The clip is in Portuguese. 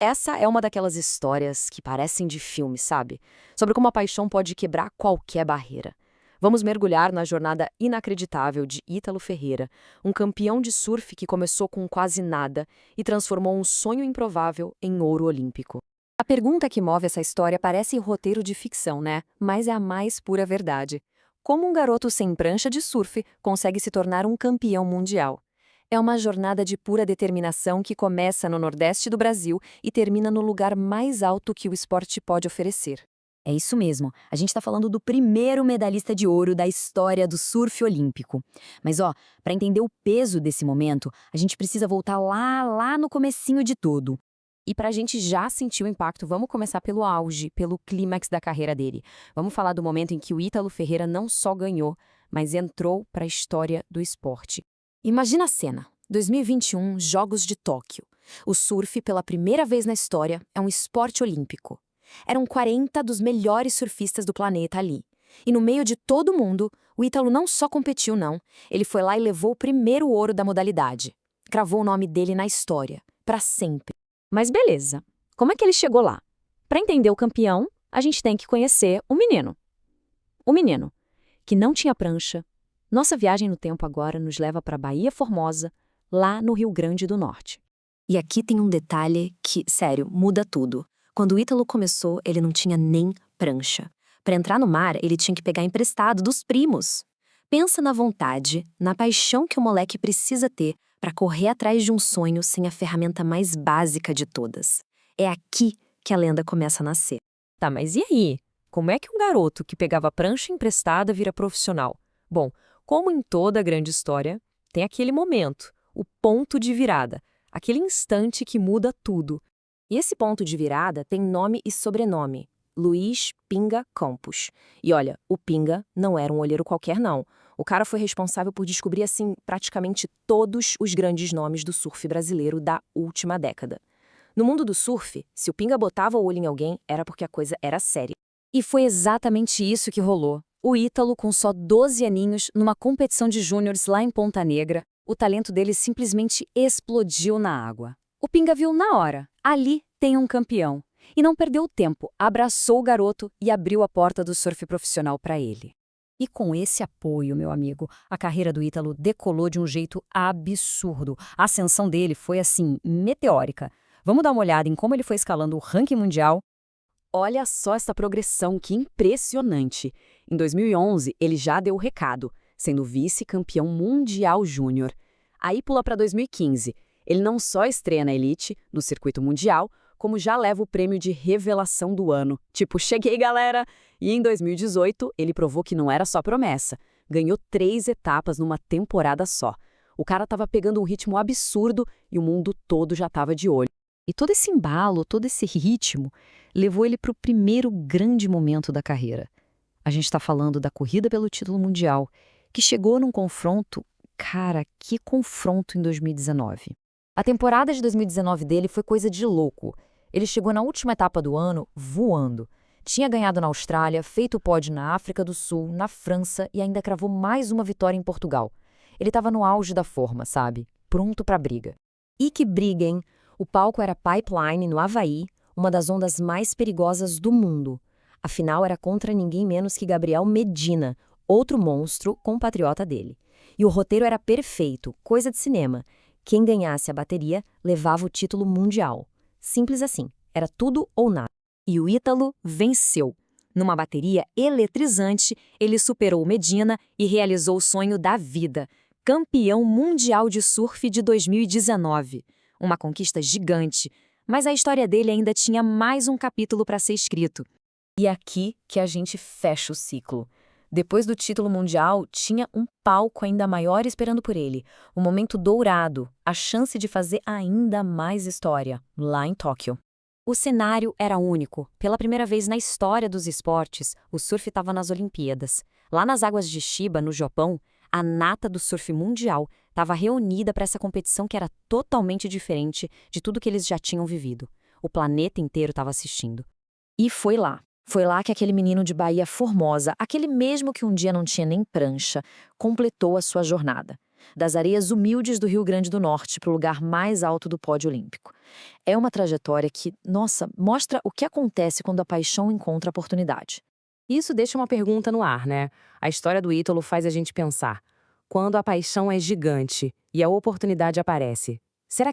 Essa é uma daquelas histórias que parecem de filme, sabe? Sobre como a paixão pode quebrar qualquer barreira. Vamos mergulhar na jornada inacreditável de Ítalo Ferreira, um campeão de surf que começou com quase nada e transformou um sonho improvável em ouro olímpico. A pergunta que move essa história parece roteiro de ficção, né? Mas é a mais pura verdade. Como um garoto sem prancha de surf consegue se tornar um campeão mundial? É uma jornada de pura determinação que começa no Nordeste do Brasil e termina no lugar mais alto que o esporte pode oferecer. É isso mesmo, a gente está falando do primeiro medalhista de ouro da história do surf olímpico. Mas ó, para entender o peso desse momento, a gente precisa voltar lá no comecinho de tudo. E para a gente já sentir o impacto, vamos começar pelo auge, pelo clímax da carreira dele. Vamos falar do momento em que o Ítalo Ferreira não só ganhou, mas entrou para a história do esporte. Imagina a cena. 2021, Jogos de Tóquio. O surf, pela primeira vez na história, é um esporte olímpico. Eram 40 dos melhores surfistas do planeta ali. E no meio de todo mundo, o Ítalo não só competiu, não. Ele foi lá e levou o primeiro ouro da modalidade. Cravou o nome dele na história, para sempre. Mas beleza, como é que ele chegou lá? Para entender o campeão, a gente tem que conhecer o menino. O menino, que não tinha prancha. Nossa viagem no tempo agora nos leva para Baía Formosa, lá no Rio Grande do Norte. E aqui tem um detalhe que, sério, muda tudo. Quando o Ítalo começou, ele não tinha nem prancha. Para entrar no mar, ele tinha que pegar emprestado dos primos. Pensa na vontade, na paixão que o moleque precisa ter para correr atrás de um sonho sem a ferramenta mais básica de todas. É aqui que a lenda começa a nascer. Tá, mas e aí? Como é que um garoto que pegava prancha emprestada vira profissional? Bom, como em toda grande história, tem aquele momento, o ponto de virada, aquele instante que muda tudo. E esse ponto de virada tem nome e sobrenome, Luiz Pinga Campos. E olha, o Pinga não era um olheiro qualquer não. O cara foi responsável por descobrir, assim, praticamente todos os grandes nomes do surf brasileiro da última década. No mundo do surf, se o Pinga botava o olho em alguém, era porque a coisa era séria. E foi exatamente isso que rolou. O Ítalo, com só 12 aninhos, numa competição de júniores lá em Ponta Negra, o talento dele simplesmente explodiu na água. O Pinga viu na hora. Ali tem um campeão. E não perdeu tempo, abraçou o garoto e abriu a porta do surf profissional para ele. E com esse apoio, meu amigo, a carreira do Ítalo decolou de um jeito absurdo. A ascensão dele foi, assim, meteórica. Vamos dar uma olhada em como ele foi escalando o ranking mundial. Olha só essa progressão, que impressionante! Em 2011, ele já deu o recado, sendo vice-campeão mundial júnior. Aí pula para 2015. Ele não só estreia na elite, no circuito mundial, como já leva o prêmio de revelação do ano. Tipo, cheguei, galera! E em 2018, ele provou que não era só promessa. Ganhou 3 etapas numa temporada só. O cara tava pegando um ritmo absurdo e o mundo todo já tava de olho. E todo esse embalo, todo esse ritmo, levou ele para o primeiro grande momento da carreira. A gente está falando da corrida pelo título mundial, que chegou num confronto. Cara, que confronto em 2019. A temporada de 2019 dele foi coisa de louco. Ele chegou na última etapa do ano voando. Tinha ganhado na Austrália, feito pódio na África do Sul, na França e ainda cravou mais uma vitória em Portugal. Ele estava no auge da forma, sabe? Pronto pra briga. E que briga, hein? O palco era Pipeline, no Havaí, uma das ondas mais perigosas do mundo. Afinal, era contra ninguém menos que Gabriel Medina, outro monstro compatriota dele. E o roteiro era perfeito, coisa de cinema. Quem ganhasse a bateria levava o título mundial. Simples assim, era tudo ou nada. E o Ítalo venceu. Numa bateria eletrizante, ele superou o Medina e realizou o sonho da vida. Campeão mundial de surf de 2019. Uma conquista gigante, mas a história dele ainda tinha mais um capítulo para ser escrito. E é aqui que a gente fecha o ciclo. Depois do título mundial, tinha um palco ainda maior esperando por ele. Um momento dourado, a chance de fazer ainda mais história, lá em Tóquio. O cenário era único. Pela primeira vez na história dos esportes, o surf estava nas Olimpíadas. Lá nas águas de Chiba, no Japão, a nata do surf mundial estava reunida para essa competição que era totalmente diferente de tudo que eles já tinham vivido. O planeta inteiro estava assistindo. E foi lá. Foi lá que aquele menino de Baía Formosa, aquele mesmo que um dia não tinha nem prancha, completou a sua jornada. das areias humildes do Rio Grande do Norte para o lugar mais alto do pódio olímpico. É uma trajetória que, nossa, mostra o que acontece quando a paixão encontra a oportunidade. Isso deixa uma pergunta no ar, né? A história do Ítalo faz a gente pensar. Quando a paixão é gigante e a oportunidade aparece,